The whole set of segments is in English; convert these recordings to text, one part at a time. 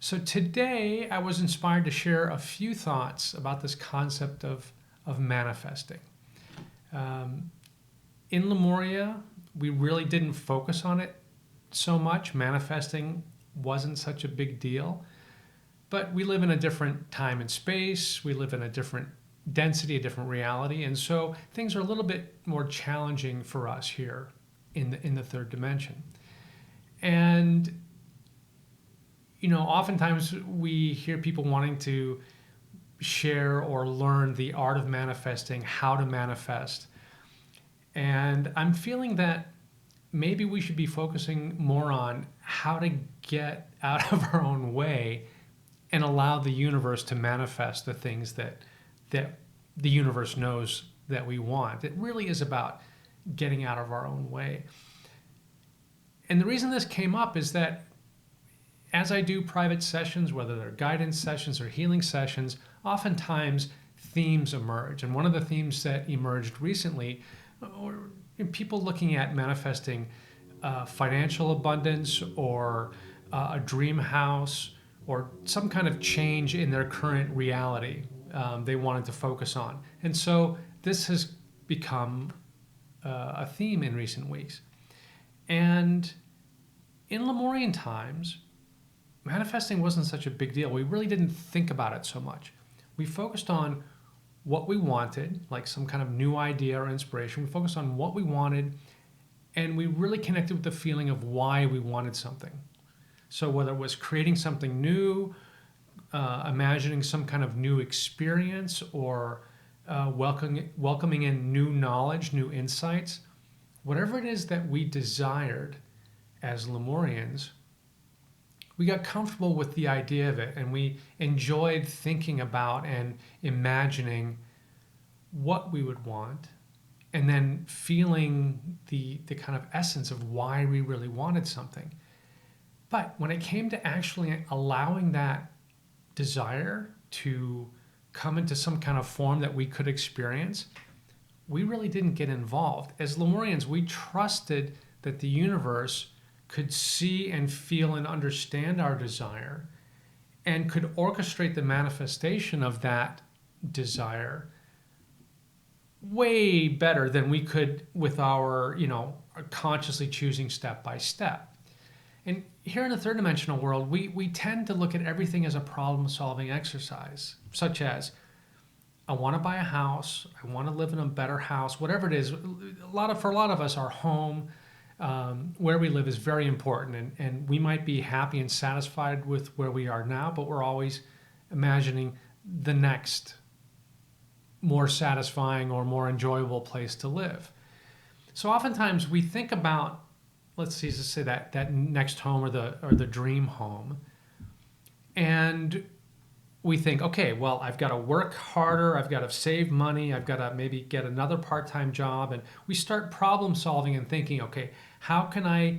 So today I was inspired to share a few thoughts about this concept of manifesting. Um, in Lemuria, we really didn't focus on it so much. Manifesting wasn't such a big deal. But we live in a different time and space. We live in a different density, a different reality. And so things are a little bit more challenging for us here in the third dimension. And oftentimes we hear people wanting to share or learn the art of manifesting, how to manifest. And I'm feeling that maybe we should be focusing more on how to get out of our own way and allow the universe to manifest the things that the universe knows that we want. It really is about getting out of our own way. And the reason this came up is that as I do private sessions, whether they're guidance sessions or healing sessions, oftentimes themes emerge. And one of the themes that emerged recently were people looking at manifesting financial abundance or a dream house or some kind of change in their current reality they wanted to focus on. And so this has become a theme in recent weeks. And in Lemurian times, manifesting wasn't such a big deal. We really didn't think about it so much. We focused on what we wanted, like some kind of new idea or inspiration. We focused on what we wanted, and we really connected with the feeling of why we wanted something. So whether it was creating something new, imagining some kind of new experience, or welcoming in new knowledge, new insights, whatever it is that we desired as Lemurians, we got comfortable with the idea of it, and we enjoyed thinking about and imagining what we would want, and then feeling the kind of essence of why we really wanted something. But when it came to actually allowing that desire to come into some kind of form that we could experience, we really didn't get involved. As Lemurians, we trusted that the universe could see and feel and understand our desire and could orchestrate the manifestation of that desire way better than we could with our, consciously choosing step by step. And here in the third dimensional world, we tend to look at everything as a problem-solving exercise, such as, I want to buy a house, I want to live in a better house, whatever it is. For a lot of us, our home, where we live is very important, and we might be happy and satisfied with where we are now, but we're always imagining the next more satisfying or more enjoyable place to live. So oftentimes we think about, let's say that next home or the dream home, and we think, okay, well, I've got to work harder, I've got to save money, I've got to maybe get another part-time job, and we start problem solving and thinking, okay, how can I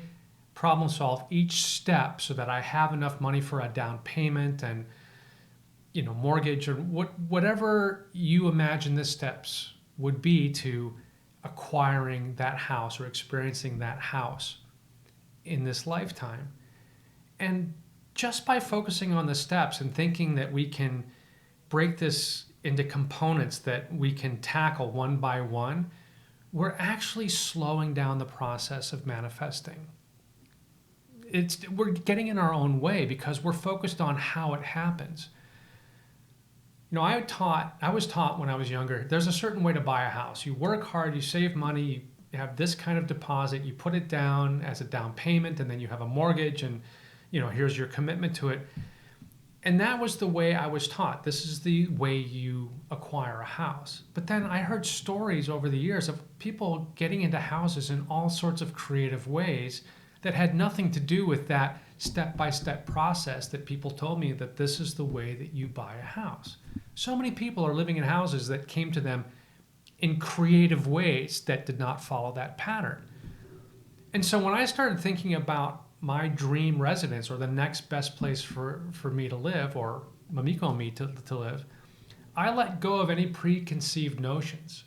problem solve each step so that I have enough money for a down payment and mortgage or whatever you imagine the steps would be to acquiring that house or experiencing that house in this lifetime. And just by focusing on the steps and thinking that we can break this into components that we can tackle one by one, we're actually slowing down the process of manifesting. We're getting in our own way because we're focused on how it happens. I was taught when I was younger, there's a certain way to buy a house. You work hard, you save money, you have this kind of deposit, you put it down as a down payment, and then you have a mortgage, and here's your commitment to it. And that was the way I was taught. This is the way you acquire a house. But then I heard stories over the years of people getting into houses in all sorts of creative ways that had nothing to do with that step-by-step process that people told me that this is the way that you buy a house. So many people are living in houses that came to them in creative ways that did not follow that pattern. And so when I started thinking about my dream residence or the next best place for me to live, or Mamiko and me to live, I let go of any preconceived notions.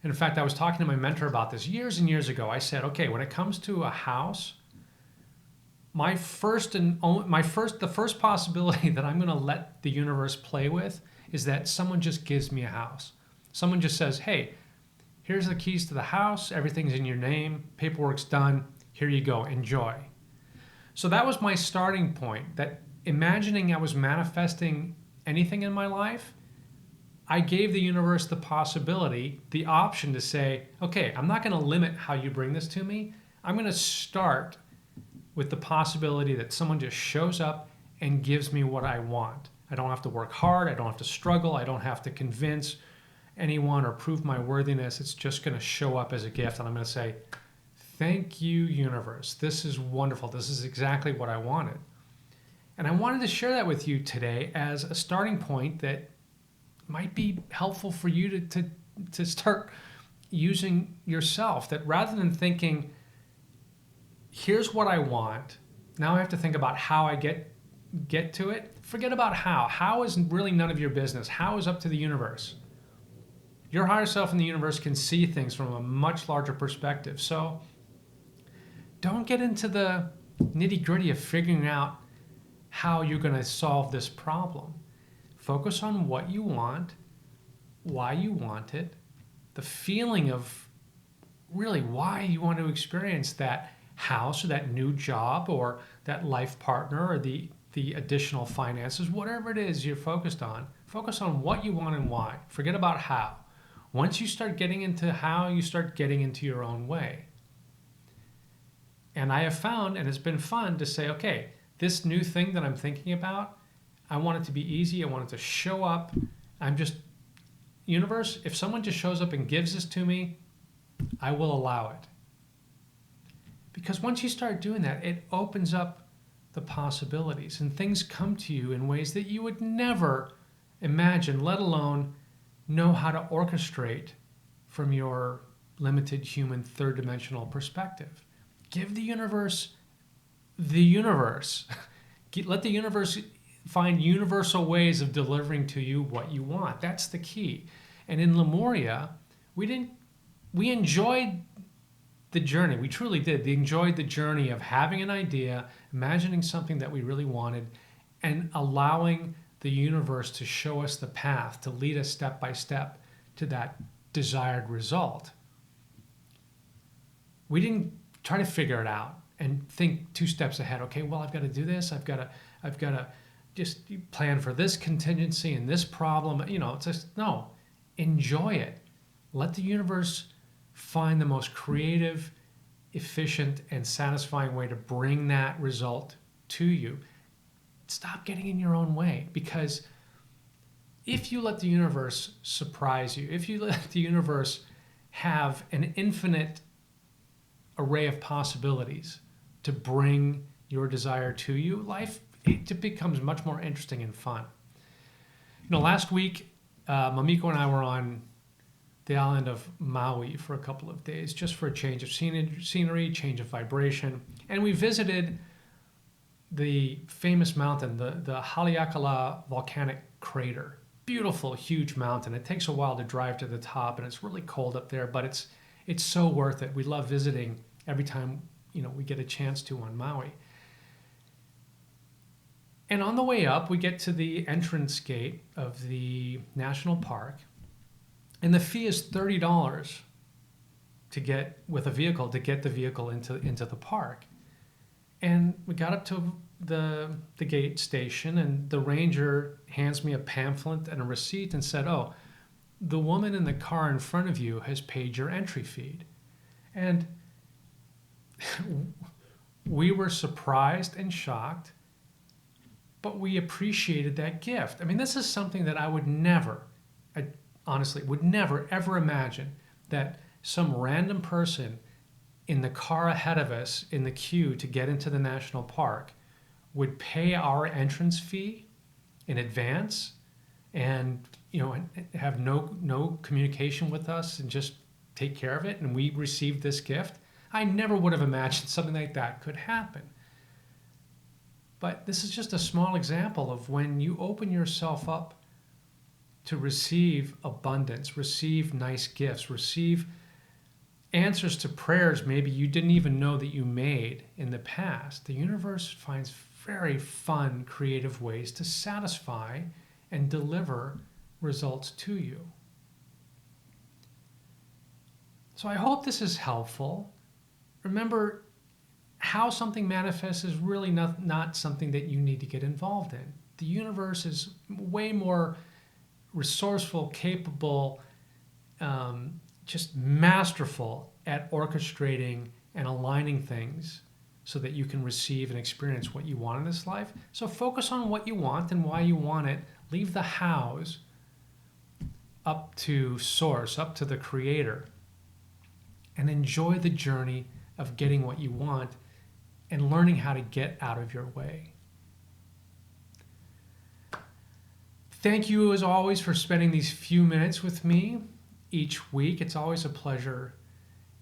And in fact, I was talking to my mentor about this years and years ago. I said, okay, when it comes to a house, the first possibility that I'm going to let the universe play with is that someone just gives me a house. Someone just says, "Hey, here's the keys to the house. Everything's in your name. Paperwork's done. Here you go. Enjoy." So that was my starting point. That imagining I was manifesting anything in my life, I gave the universe the possibility, the option to say, "Okay, I'm not going to limit how you bring this to me. I'm going to start with the possibility that someone just shows up and gives me what I want. I don't have to work hard. I don't have to struggle. I don't have to convince anyone or prove my worthiness. It's just going to show up as a gift. And I'm going to say, thank you, universe. This is wonderful. This is exactly what I wanted." And I wanted to share that with you today as a starting point that might be helpful for you to start using yourself. That rather than thinking, here's what I want, now I have to think about how I get to it. Forget about how. How is really none of your business. How is up to the universe. Your higher self in the universe can see things from a much larger perspective. So don't get into the nitty-gritty of figuring out how you're going to solve this problem. Focus on what you want, why you want it, the feeling of really why you want to experience that house or that new job or that life partner or the additional finances, whatever it is you're focused on. Focus on what you want and why. Forget about how. Once you start getting into how, you start getting into your own way. And I have found, and it's been fun to say, okay, this new thing that I'm thinking about, I want it to be easy. I want it to show up. Universe, if someone just shows up and gives this to me, I will allow it. Because once you start doing that, it opens up the possibilities and things come to you in ways that you would never imagine, let alone know how to orchestrate from your limited human third dimensional perspective. Give the universe the universe. Let the universe find universal ways of delivering to you what you want. That's the key. And in Lemuria, we enjoyed the journey. We truly did. We enjoyed the journey of having an idea, imagining something that we really wanted, and allowing the universe to show us the path, to lead us step by step to that desired result. We didn't try to figure it out and think 2 steps ahead. Okay, well, I've got to do this. I've got to just plan for this contingency and this problem. It's just, no, enjoy it. Let the universe find the most creative, efficient, and satisfying way to bring that result to you. Stop getting in your own way, because if you let the universe surprise you, if you let the universe have an infinite array of possibilities to bring your desire to you, life, it becomes much more interesting and fun. Last week, Mamiko and I were on the island of Maui for a couple of days, just for a change of scenery, change of vibration. And we visited the famous mountain, the Haleakala volcanic crater. Beautiful, huge mountain. It takes a while to drive to the top, and it's really cold up there, but it's so worth it. We love visiting every time we get a chance to on Maui. And on the way up, we get to the entrance gate of the national park, and the fee is $30 to get the vehicle into the park. And we got up to the gate station, and the ranger hands me a pamphlet and a receipt and said, "Oh, the woman in the car in front of you has paid your entry fee." And we were surprised and shocked, but we appreciated that gift. I mean, this is something that I honestly would never, ever imagine that some random person in the car ahead of us in the queue to get into the national park would pay our entrance fee in advance and have no communication with us and just take care of it, and we received this gift. I never would have imagined something like that could happen. But this is just a small example of when you open yourself up to receive abundance, receive nice gifts, receive answers to prayers maybe you didn't even know that you made in the past, the universe finds very fun, creative ways to satisfy and deliver results to you. So I hope this is helpful. Remember, how something manifests is really not something that you need to get involved in. The universe is way more resourceful, capable, just masterful at orchestrating and aligning things so that you can receive and experience what you want in this life. So focus on what you want and why you want it. Leave the hows up to source, up to the creator, and enjoy the journey of getting what you want and learning how to get out of your way. Thank you, as always, for spending these few minutes with me each week. It's always a pleasure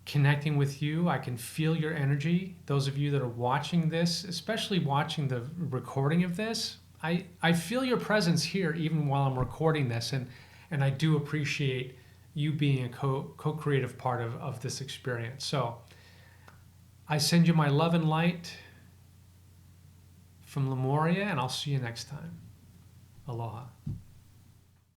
connecting with you. I can feel your energy. Those of you that are watching this, especially watching the recording of this, I feel your presence here even while I'm recording this, and I do appreciate you being a co-creative part of this experience. So I send you my love and light from Lemuria, and I'll see you next time. Aloha.